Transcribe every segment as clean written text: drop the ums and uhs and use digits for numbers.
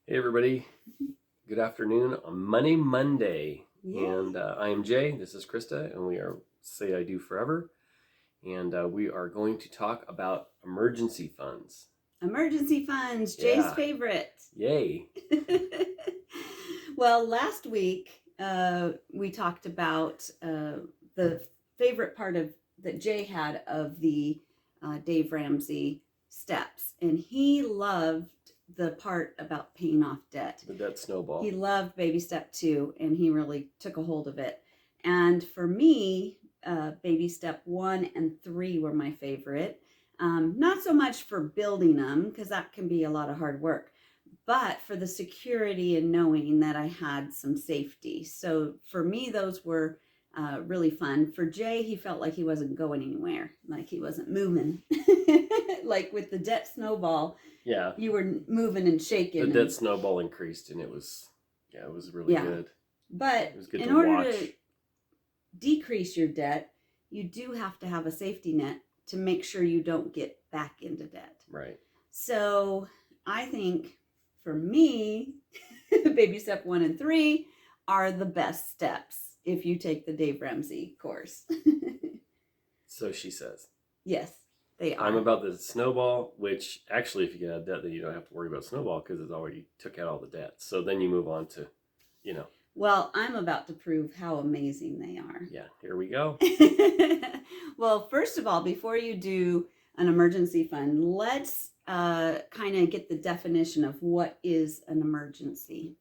Hey everybody, good afternoon on Monday. And I am Jay, this is Krista, and we are Say I Do Forever. And we are going to talk about emergency funds. Emergency funds, Jay's favorite. Yay. Well, last week we talked about the favorite part that Jay had of the Dave Ramsey steps, and he loved the part about paying off debt. The debt snowball. He loved baby step 2, and he really took a hold of it. And for me, baby step 1 and 3 were my favorite. Not so much for building them, because that can be a lot of hard work, but for the security and knowing that I had some safety. So for me, those were really fun. For Jay, he felt like he wasn't going anywhere, like he wasn't moving. Like with the debt snowball, yeah, you were moving and shaking. The debt snowball increased, and it was really good. But it was good in to order watch. to decrease your debt, you do have to have a safety net to make sure you don't get back into debt. Right. So I think for me, baby step 1 and 3 are the best steps if you take the Dave Ramsey course. So she says. Yes, they are. I'm about the snowball, which actually, if you get out of debt, then you don't have to worry about snowball because it's already took out all the debt. So then you move on to, Well, I'm about to prove how amazing they are. Yeah, here we go. Well, first of all, before you do an emergency fund, let's kind of get the definition of what is an emergency.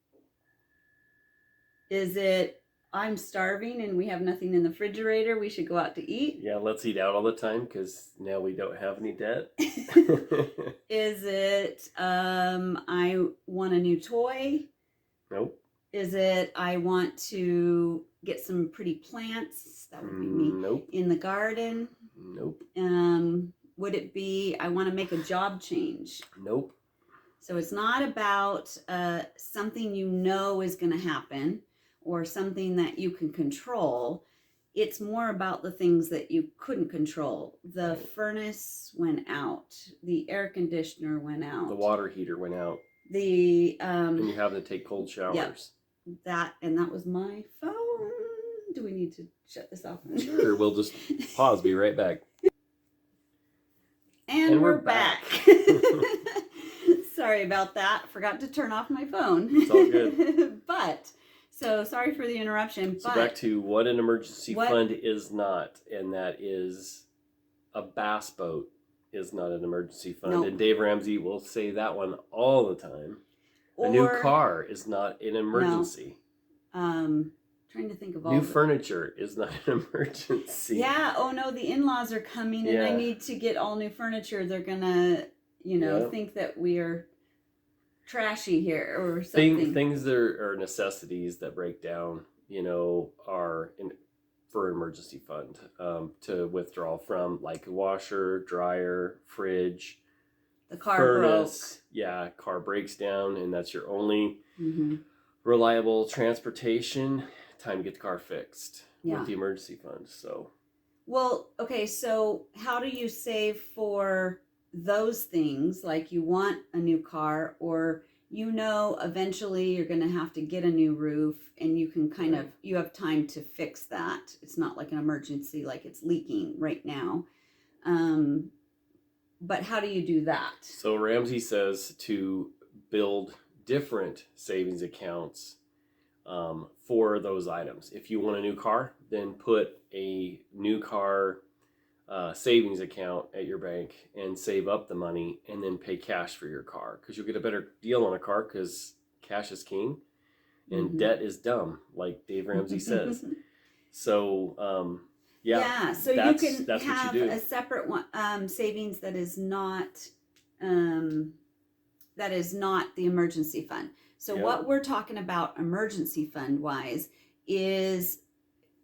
Is it, I'm starving and we have nothing in the refrigerator, we should go out to eat? Yeah, let's eat out all the time because now we don't have any debt. Is it, I want a new toy? Nope. Is it, I want to get some pretty plants? That would be me. Nope. In the garden? Nope. Would it be, I want to make a job change? Nope. So it's not about something you know is going to happen or something that you can control. It's more about the things that you couldn't control. The furnace went out. The air conditioner went out. The water heater went out. And you have to take cold showers. Yep. That was my phone. Do we need to shut this off? Sure, we'll just pause. Be right back. And we're back. Sorry about that. Forgot to turn off my phone. It's all good. So sorry for the interruption. So back to what an emergency fund is not, and that is a bass boat is not an emergency fund. Nope. And Dave Ramsey will say that one all the time. A new car is not an emergency. No. Trying to think of all new furniture is not an emergency. Yeah. Oh no, the in-laws are coming and I need to get all new furniture. They're gonna, think that we are trashy here or something. Things that are necessities that break down, are for emergency fund to withdraw from, like a washer, dryer, fridge. The car furnace, broke. Yeah, car breaks down, and that's your only reliable transportation. Time to get the car fixed with the emergency fund. So, well, okay. So, how do you save for those things? Like you want a new car, or eventually you're going to have to get a new roof, and you can you have time to fix that. It's not like an emergency, like it's leaking right now. But how do you do that? So Ramsey says to build different savings accounts for those items. If you want a new car, then put a new car savings account at your bank and save up the money and then pay cash for your car, because you'll get a better deal on a car because cash is king and debt is dumb, like Dave Ramsey says. So so you can have a separate one, savings that is not the emergency fund. So what we're talking about emergency fund wise is,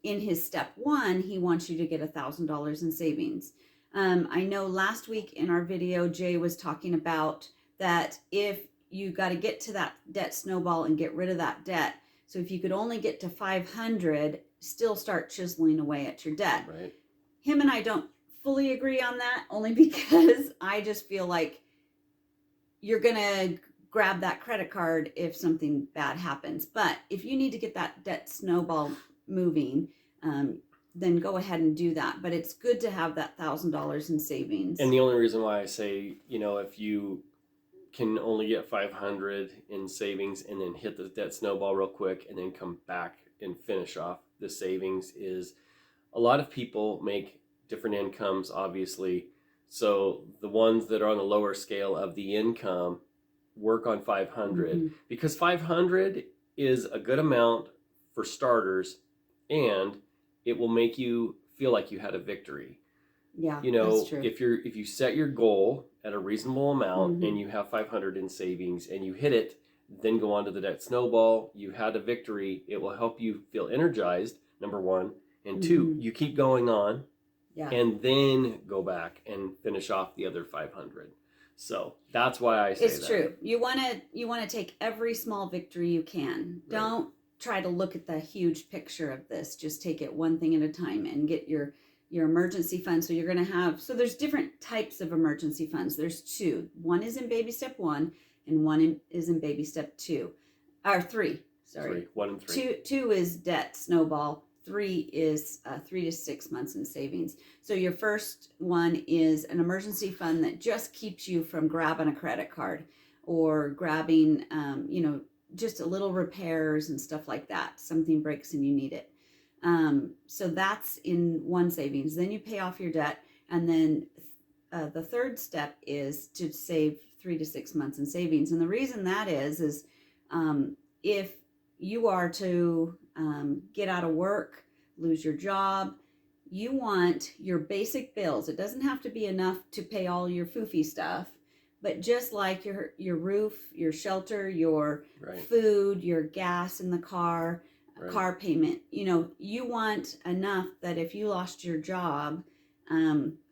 in his step 1, he wants you to get $1,000 in savings. I know last week in our video, Jay was talking about that if you got to get to that debt snowball and get rid of that debt. So if you could only get to 500, still start chiseling away at your debt. Right. Him and I don't fully agree on that, only because I just feel like you're going to grab that credit card if something bad happens. But if you need to get that debt snowball moving, then go ahead and do that. But it's good to have that $1,000 in savings. And the only reason why I say, if you can only get 500 in savings and then hit the debt snowball real quick and then come back and finish off the savings is a lot of people make different incomes, obviously. So the ones that are on the lower scale of the income work on 500 because 500 is a good amount for starters, and it will make you feel like you had a victory. Yeah, that's true. if you set your goal at a reasonable amount and you have 500 in savings and you hit it, then go on to the debt snowball, you had a victory. It will help you feel energized, number one, and two, you keep going on. Yeah. And then go back and finish off the other 500. So that's why I say it's true. You want to take every small victory you can. Right. Don't try to look at the huge picture of this. Just take it one thing at a time and get your emergency fund. So you're going to have, so there's different types of emergency funds. There's two. One is in baby step 1 and one is in baby step 2 or 3. Sorry. 1 and 3. Two is debt snowball. 3 is 3 to 6 months in savings. So your first one is an emergency fund that just keeps you from grabbing a credit card or grabbing, just a little repairs and stuff like that. Something breaks and you need it. So that's in one savings. Then you pay off your debt. And then the third step is to save 3 to 6 months in savings. And the reason that is if you are to get out of work, lose your job, you want your basic bills. It doesn't have to be enough to pay all your foofy stuff, but just like your roof, your shelter, your food, your gas in the car, car payment, you want enough that if you lost your job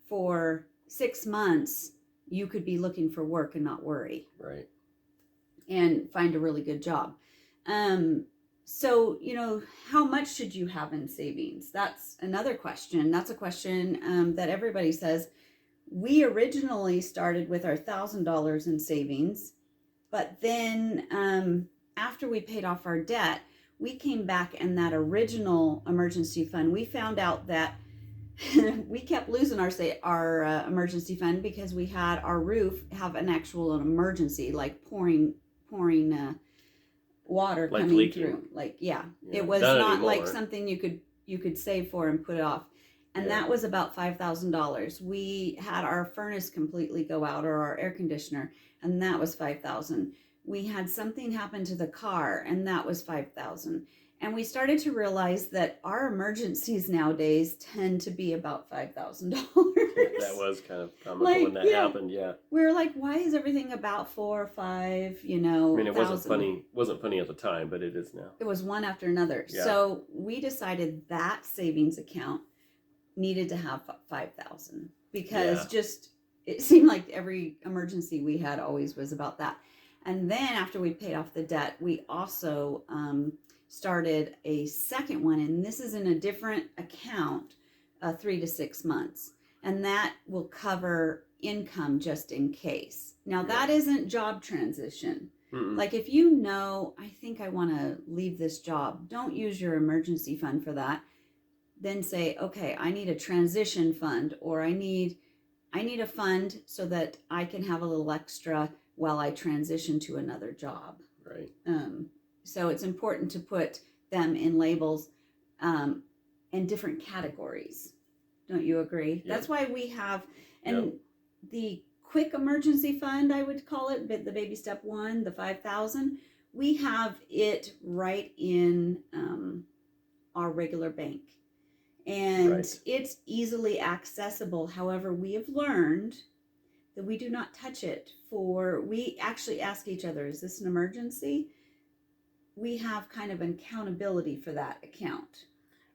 for 6 months, you could be looking for work and not worry. Right. And find a really good job. So, how much should you have in savings? That's another question. That's a question that everybody says. We originally started with our $1,000 in savings, but then after we paid off our debt, we came back and that original emergency fund, we found out that we kept losing our emergency fund because we had our roof have an actual emergency, like pouring water like coming leaking. Through. It was not like something you could save for and put it off. And that was about $5,000. We had our furnace completely go out, or our air conditioner, and that was $5,000. We had something happen to the car, and that was $5,000. And we started to realize that our emergencies nowadays tend to be about $5,000. That was kind of comical when that happened. Yeah. We were like, why is everything about 4 or 5? I mean, it wasn't funny at the time, but it is now. It was one after another. Yeah. So we decided that savings account needed to have 5,000 because it seemed like every emergency we had always was about that. And then after we paid off the debt, we also started a second one, and this is in a different account, 3 to 6 months, and that will cover income just in case. Now that isn't job transition. Like if I think I want to leave this job, don't use your emergency fund for that. Then say, okay, I need a transition fund, or I need a fund so that I can have a little extra while I transition to another job. Right. So it's important to put them in labels in different categories. Don't you agree? Yep. That's why we have, the quick emergency fund, I would call it, but the baby step 1, the 5,000, we have it right in our regular bank. And it's easily accessible. However, we have learned that we do not touch it we actually ask each other, is this an emergency? We have kind of accountability for that account.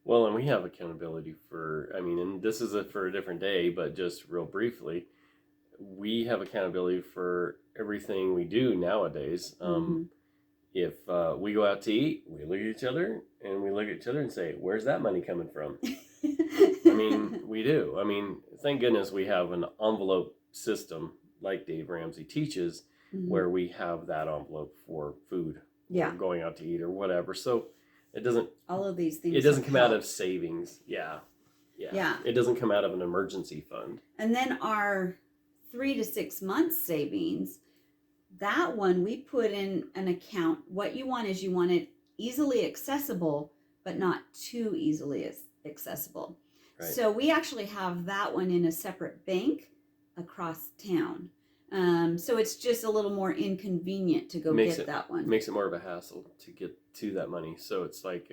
Well, and we have accountability and this is for a different day, but just real briefly, we have accountability for everything we do nowadays. If we go out to eat, we look at each other and say, where's that money coming from? We do. Thank goodness we have an envelope system like Dave Ramsey teaches Mhm. where we have that envelope for food, Yeah. or going out to eat or whatever. So it doesn't All of these things. it doesn't have come out of helped. savings. Yeah. Yeah. It doesn't come out of an emergency fund. And then our 3 to 6 months savings, that one we put in an account. What you want is you want it easily accessible, but not too easily accessible. Right. So we actually have that one in a separate bank across town. So it's just a little more inconvenient to go get that one. Makes it more of a hassle to get to that money. So it's like,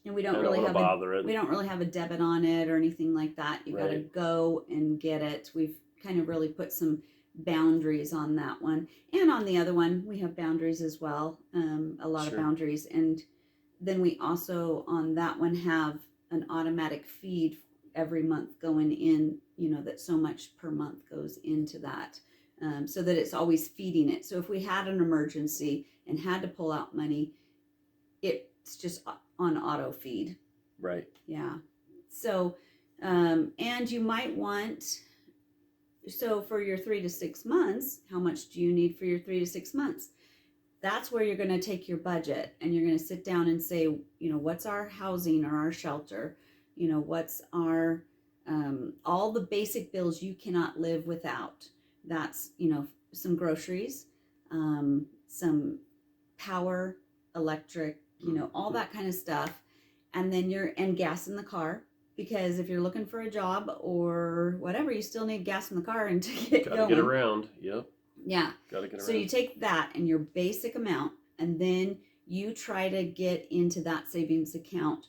and we I don't really want to have bother it. we don't really have a debit on it or anything like that. You got to Right. go and get it. We've kind of really put some boundaries on that one, and on the other one we have boundaries as well. A lot Sure. of boundaries, and then we also on that one have an automatic feed every month going in. You know that so much per month goes into that. So that it's always feeding it. So if we had an emergency and had to pull out money, it's just on auto feed. Right. Yeah. So, and you might want, so for your 3 to 6 months, how much do you need for your 3 to 6 months? That's where you're going to take your budget and you're going to sit down and say, you know, what's our housing or our shelter? You know, what's our, all the basic bills you cannot live without. That's, you know, some groceries, some power, electric, you know, all that kind of stuff. And then and gas in the car, because if you're looking for a job or whatever, you still need gas in the car and to get Gotta going. get around. Yep. Yeah. Gotta get around. So you take that and your basic amount, and then you try to get into that savings account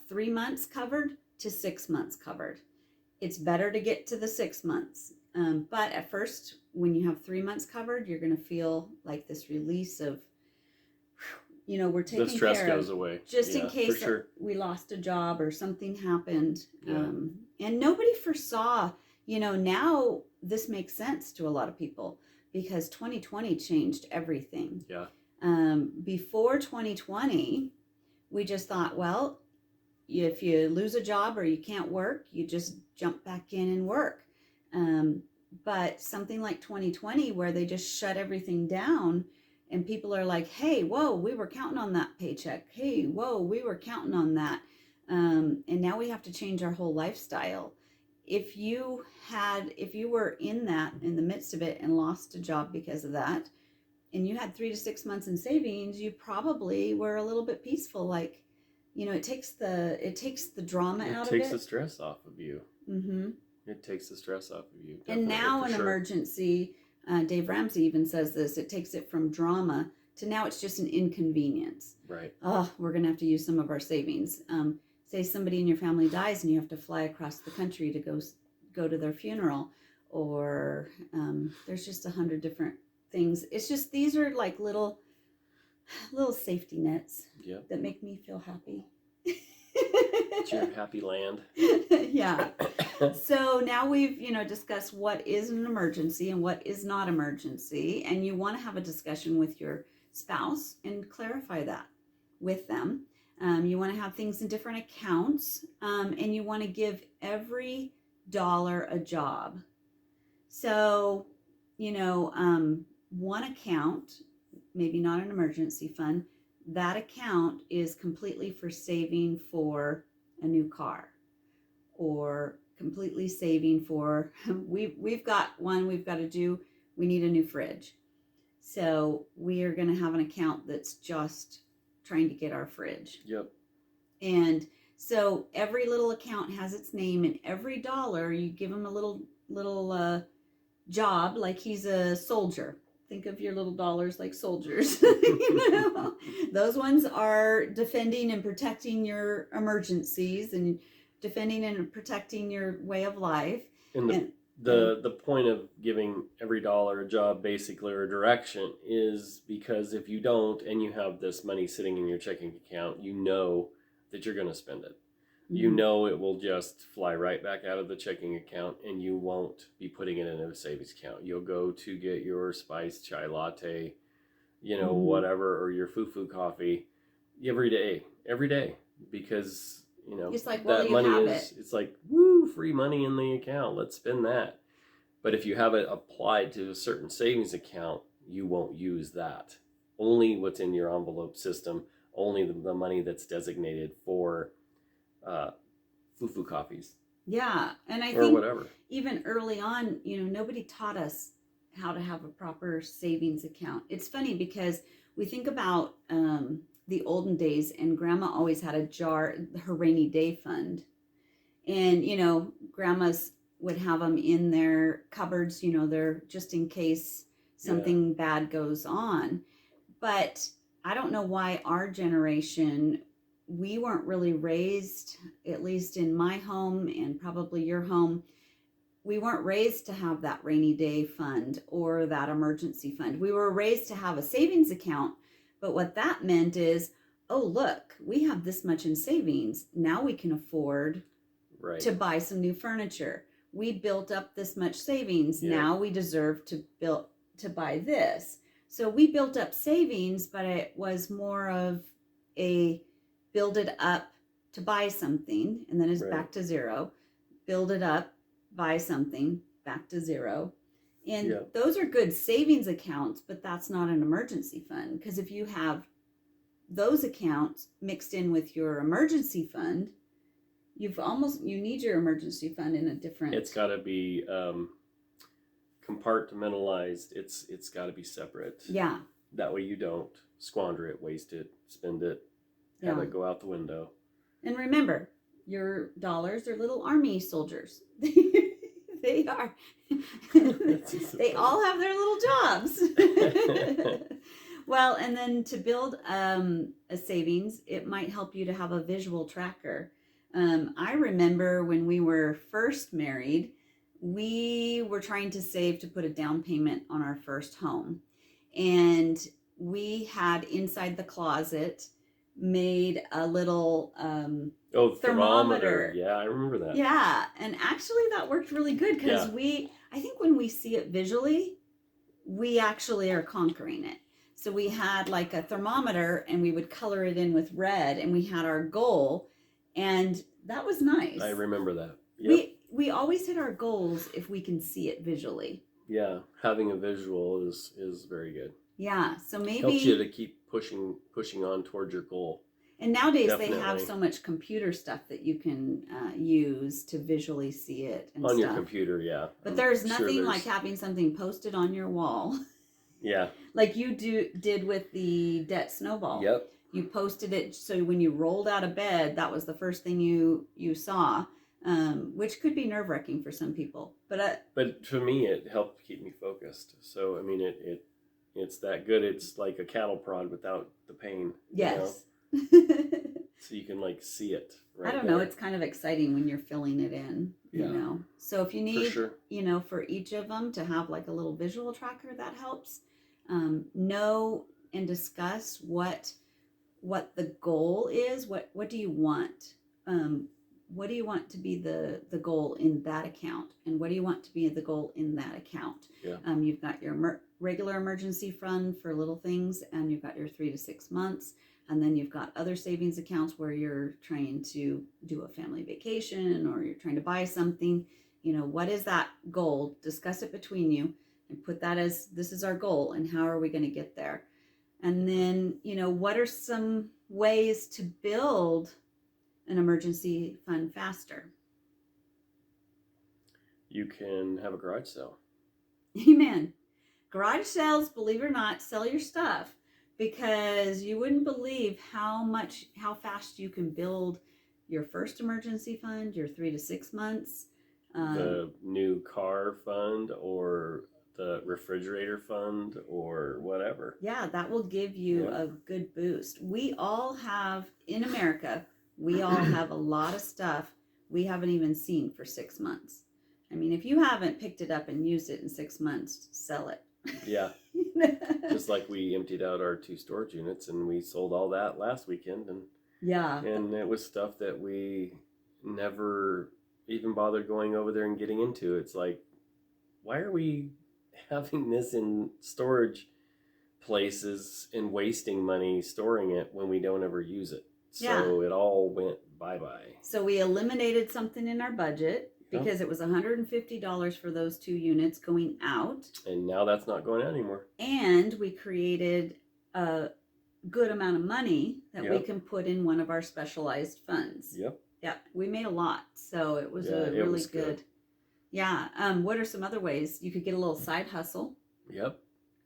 3 months covered to 6 months covered. It's better to get to the 6 months. But at first, when you have 3 months covered, you're going to feel like this release of, you know, we're taking the stress care goes of, away. just Yeah, in case for sure. we lost a job or something happened. Yeah. And nobody foresaw, you know, now this makes sense to a lot of people because 2020 changed everything. Yeah. Before 2020, we just thought, well, if you lose a job or you can't work, you just jump back in and work. But something like 2020, where they just shut everything down, and people are like, hey, whoa, we were counting on that paycheck. Hey, whoa, we were counting on that. And now we have to change our whole lifestyle. If you were in the midst of it and lost a job because of that, and you had 3 to 6 months in savings, you probably were a little bit peaceful. Like, you know, it takes the drama out of it. It takes the stress off of you. Mm-hmm. It takes the stress off of you. And now an emergency, Dave Ramsey even says this, it takes it from drama to now it's just an inconvenience. Right. Oh, we're going to have to use some of our savings. Say somebody in your family dies and you have to fly across the country to go to their funeral, or there's just 100 different things. It's just, these are like little safety nets that make me feel happy. It's your happy land. Yeah. So now we've, you know, discussed what is an emergency and what is not emergency, and you want to have a discussion with your spouse and clarify that with them. You want to have things in different accounts, and you want to give every dollar a job. So, you know, one account, maybe not an emergency fund, that account is completely for saving for a new car, or completely saving for, we've got one we've got to do, we need a new fridge. So we are going to have an account that's just trying to get our fridge. Yep. And so every little account has its name, and every dollar you give him a little job, like he's a soldier. Think of your little dollars like soldiers. You know? Those ones are defending and protecting your emergencies and defending and protecting your way of life. And the point of giving every dollar a job, basically, or direction, is because if you don't and you have this money sitting in your checking account, you know that you're going to spend it. You know it will just fly right back out of the checking account, and you won't be putting it in a savings account. You'll go to get your spiced chai latte, you know, whatever, or your foo-foo coffee every day, because, you know, it's like, well, that you money have is, it's like, woo, free money in the account. Let's spend that. But if you have it applied to a certain savings account, you won't use that. Only what's in your envelope system, only the money that's designated for fufu coffees Yeah. And I or think whatever. even early on, nobody taught us how to have a proper savings account. It's funny because we think about the olden days, and grandma always had a jar, her rainy day fund. And, grandmas would have them in their cupboards, they're just in case something bad goes on. But I don't know why our generation, we weren't really raised, at least in my home and probably your home, we weren't raised to have that rainy day fund or that emergency fund. We were raised to have a savings account. But what that meant is, oh, look, we have this much in savings. Now we can afford to buy some new furniture. We built up this much savings. Yeah. Now we deserve to buy this. So we built up savings, but it was more of a build it up to buy something, and then it's back to zero. Build it up, buy something, back to zero. And those are good savings accounts, but that's not an emergency fund. Because if you have those accounts mixed in with your emergency fund, you need your emergency fund in a different... It's got to be compartmentalized. It's got to be separate. Yeah. That way you don't squander it, waste it, spend it, have it go out the window. And remember, your dollars are little army soldiers. They are. They all have their little jobs. Well, and then to build a savings, it might help you to have a visual tracker. I remember when we were first married, we were trying to save to put a down payment on our first home. And we had inside the closet made a little thermometer. Yeah, I remember that. Yeah, and actually that worked really good because I think when we see it visually, we actually are conquering it. So we had like a thermometer and we would color it in with red, and we had our goal, and that was nice. I remember that. Yep. We always hit our goals if we can see it visually. Yeah, having a visual is very good. Yeah, so maybe helps you to keep pushing on towards your goal. And nowadays they have so much computer stuff that you can use to visually see it and on your computer. Yeah, but there's nothing like having something posted on your wall. Yeah, like you did with the debt snowball. Yep. You posted it so when you rolled out of bed, that was the first thing you saw, which could be nerve-wracking for some people. But for me, it helped keep me focused. So I mean, it's that good. It's like a cattle prod without the pain. Yes. So you can like see it. Right I don't know. It's kind of exciting when you're filling it in. Yeah. So if you need, for sure. For each of them to have like a little visual tracker, that helps. Know and discuss what the goal is. What do you want? What do you want to be the goal in that account, and what do you want to be the goal in that account? Yeah. You've got your regular emergency fund for little things, and you've got your 3 to 6 months, and then you've got other savings accounts where you're trying to do a family vacation or you're trying to buy something. What is that goal? Discuss it between you and put that as, this is our goal, and how are we going to get there? And then, what are some ways to build an emergency fund faster? You can have a garage sale. Amen. Garage sales, believe it or not, sell your stuff, because you wouldn't believe how fast you can build your first emergency fund, your 3 to 6 months. The new car fund or the refrigerator fund or whatever. Yeah, that will give you a good boost. We all have, in America, we all have a lot of stuff we haven't even seen for 6 months. I mean, if you haven't picked it up and used it in 6 months, sell it. Yeah. Just like we emptied out our 2 storage units and we sold all that last weekend. And it was stuff that we never even bothered going over there and getting into. It's like, why are we having this in storage places and wasting money storing it when we don't ever use it? So it all went bye-bye. So we eliminated something in our budget. because it was $150 for those 2 units going out. And now that's not going out anymore. And we created a good amount of money that we Yep. can put in one of our specialized funds. Yep. Yeah, we made a lot. So it was a It really was good. Yeah. What are some other ways you could get a little side hustle? Yep.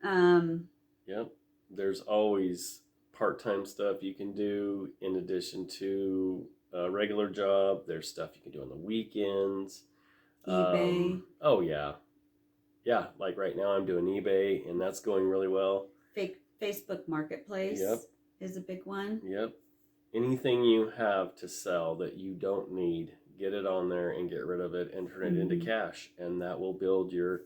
Um, Yep. There's always part-time stuff you can do in addition to a regular job. There's stuff you can do on the weekends. eBay, Oh yeah. Yeah, like right now I'm doing eBay and that's going really well. Facebook Marketplace Yep. is a big one. Yep. Anything you have to sell that you don't need, get it on there and get rid of it and turn it into cash. And that will build your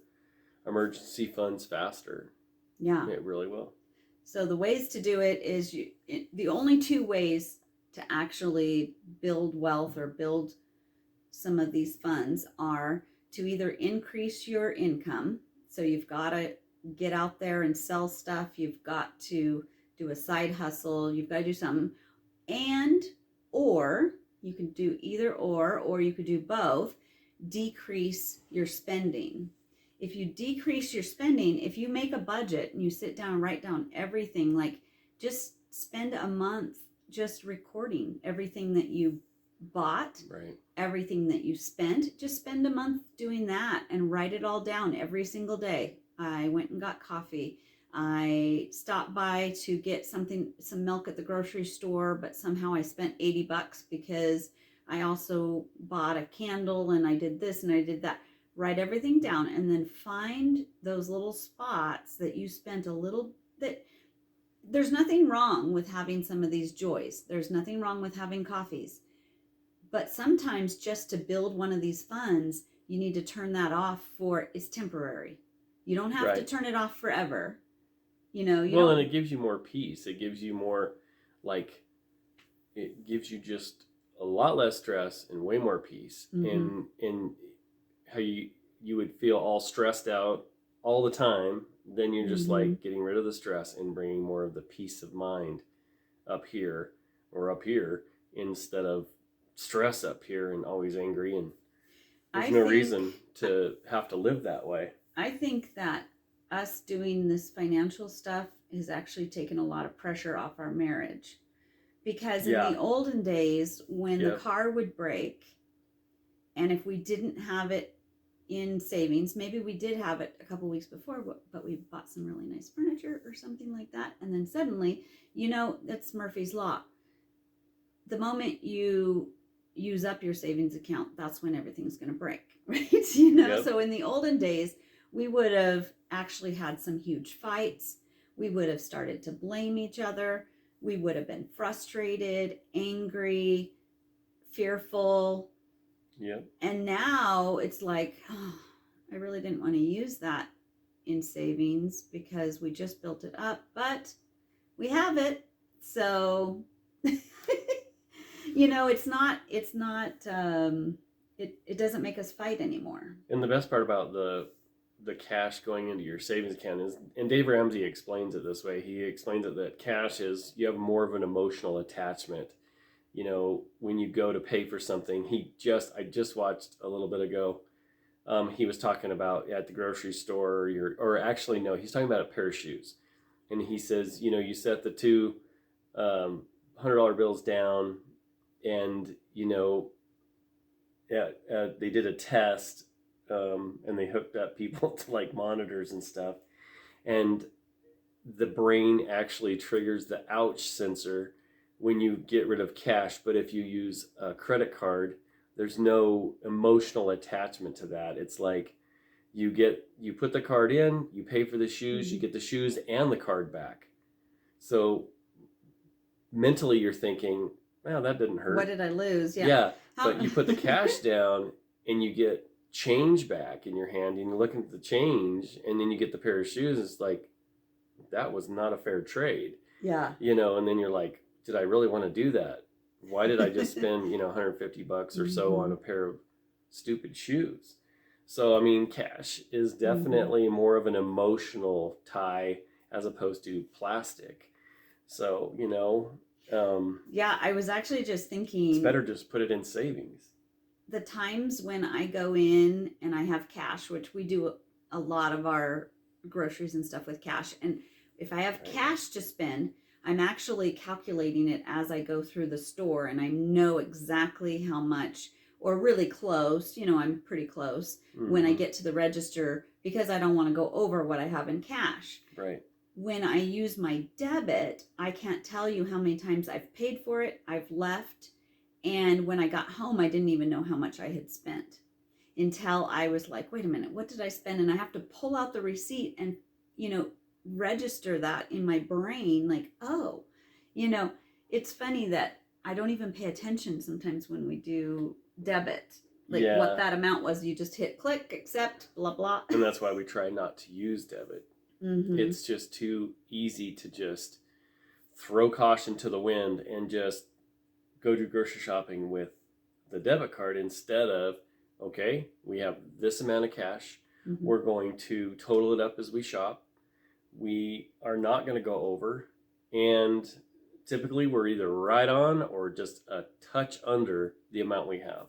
emergency funds faster. Yeah. It really will. So the ways to do it is the only 2 ways to actually build wealth or build some of these funds are to either increase your income. So you've got to get out there and sell stuff. You've got to do a side hustle. You've got to do something. And, or you can do either or you could do both, decrease your spending. If you decrease your spending, if you make a budget and you sit down and write down everything, like just spend a month just recording everything that you bought, Right. everything that you spent, just spend a month doing that and write it all down every single day. I went and got coffee. I stopped by to get some milk at the grocery store, but somehow I spent $80 because I also bought a candle and I did this and I did that. Write everything down and then find those little spots that you spent a little bit. There's nothing wrong with having some of these joys. There's nothing wrong with having coffees. But sometimes just to build one of these funds, you need to turn that off for it's temporary. You don't have to Right. turn it off forever. You know, Well, and it gives you more peace. It gives you more, like, it gives you just a lot less stress and way more peace. Mhm. And how you would feel all stressed out all the time, then you're just like getting rid of the stress and bringing more of the peace of mind up here or up here instead of stress up here and always angry. And there's no reason to have to live that way. I think that us doing this financial stuff has actually taken a lot of pressure off our marriage. Because in the olden days, when the car would break, and if we didn't have it in savings, maybe we did have it a couple weeks before, but we bought some really nice furniture or something like that. And then suddenly, you know, that's Murphy's Law. The moment you use up your savings account, that's when everything's going to break, right? You know, so in the olden days, we would have actually had some huge fights. We would have started to blame each other. We would have been frustrated, angry, fearful. Yep. And now it's like, oh, I really didn't want to use that in savings because we just built it up, but we have it. So, you know, it doesn't make us fight anymore. And the best part about the cash going into your savings account is, and Dave Ramsey explains it this way. He explains it that cash is, you have more of an emotional attachment. You know, when you go to pay for something, I just watched a little bit ago. He was talking about at the grocery store, or actually no, he's talking about a pair of shoes. And he says, you know, you set the two $100 bills down, and you know, they did a test, and they hooked up people to like monitors and stuff, and the brain actually triggers the ouch sensor when you get rid of cash. But if you use a credit card, there's no emotional attachment to that. It's like you put the card in, you pay for the shoes, you get the shoes and the card back. So mentally you're thinking, well, that didn't hurt. What did I lose? Yeah. But you put the cash down and you get change back in your hand, and you're looking at the change, and then you get the pair of shoes. It's like, that was not a fair trade. Yeah. You know, and then you're like, did I really want to do that? Why did I just spend, you know, $150 or so on a pair of stupid shoes? So, I mean, cash is definitely more of an emotional tie as opposed to plastic. So, you know, yeah, I was actually just thinking, it's better just put it in savings. the times when I go in and I have cash, which we do a lot of our groceries and stuff with cash, and if I have Right. cash to spend, I'm actually calculating it as I go through the store, and I know exactly how much, or really close, I'm pretty close when I Mhm. get to the register, because I don't want to go over what I have in cash. Right. When I use my debit, I can't tell you how many times I've paid for it, I've left, and when I got home, I didn't even know how much I had spent until I was like, wait a minute, what did I spend? And I have to pull out the receipt and, register that in my brain, like, oh, you know, it's funny that I don't even pay attention sometimes when we do debit, like what Yeah. that amount was. You just hit click, accept, blah, blah. And that's why we try not to use debit. Mm-hmm. It's just too easy to just throw caution to the wind and just go do grocery shopping with the debit card instead of, okay, we have this amount of cash. Mm-hmm. We're going to total it up as we shop. We are not going to go over. And typically we're either right on or just a touch under the amount we have.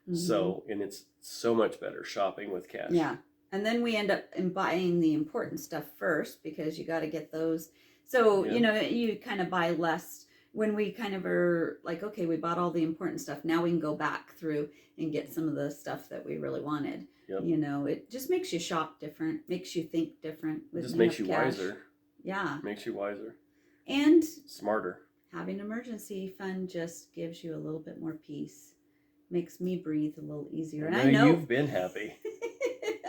Mm-hmm. So, and it's so much better shopping with cash. Yeah. And then we end up buying the important stuff first, because you got to get those. So, Yeah. you kind of buy less when we kind of are like, okay, we bought all the important stuff. Now we can go back through and get some of the stuff that we really wanted. Yep. It just makes you shop different, makes you think different. It just makes you wiser. Yeah. Makes you wiser. And smarter. Having an emergency fund just gives you a little bit more peace. Makes me breathe a little easier. And I know you've been happy.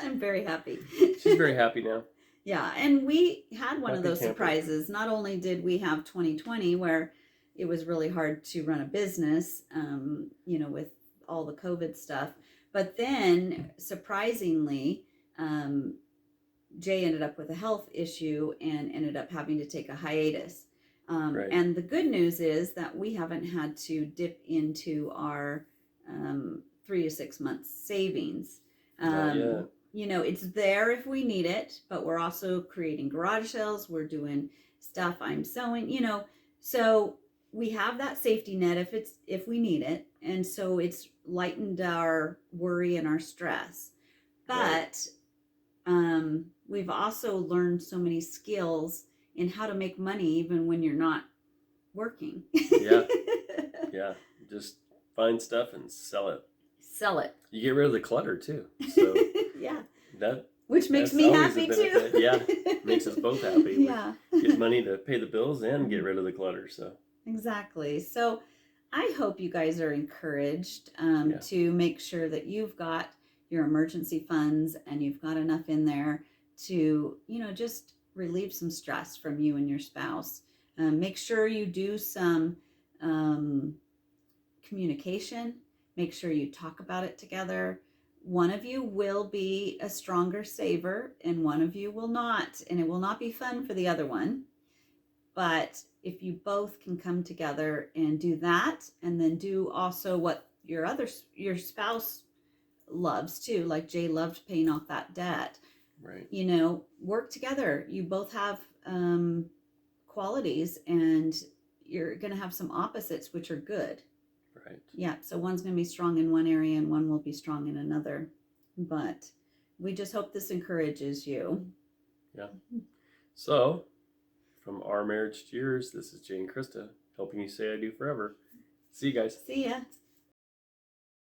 I'm very happy. She's very happy now. Yeah, and we had one Happy of those camper. surprises. Not only did we have 2020 where it was really hard to run a business, with all the COVID stuff, but then surprisingly, Jay ended up with a health issue and ended up having to take a hiatus. Right. And the good news is that we haven't had to dip into our 3 to 6 months savings. Not yet. It's there if we need it, but we're also creating garage sales. We're doing stuff. I'm sewing, so we have that safety net if we need it. And so it's lightened our worry and our stress. But we've also learned so many skills in how to make money even when you're not working. Yeah. Yeah. Just find stuff and sell it. Sell it. You get rid of the clutter too. So yeah. Which makes me happy too. Yeah. Makes us both happy. Yeah. Get money to pay the bills and get rid of the clutter. So exactly. So I hope you guys are encouraged to make sure that you've got your emergency funds and you've got enough in there to, just relieve some stress from you and your spouse. Make sure you do some communication. Make sure you talk about it together. One of you will be a stronger saver and one of you will not. And it will not be fun for the other one. But if you both can come together and do that, and then do also what your spouse loves too, like Jay loved paying off that debt. Right. Work together. You both have qualities, and you're going to have some opposites, which are good. Right. Yeah. So one's going to be strong in one area, and one will be strong in another. But we just hope this encourages you. Yeah. So, from our marriage to yours, this is Jay and Krista helping you say I do forever. See you guys. See ya.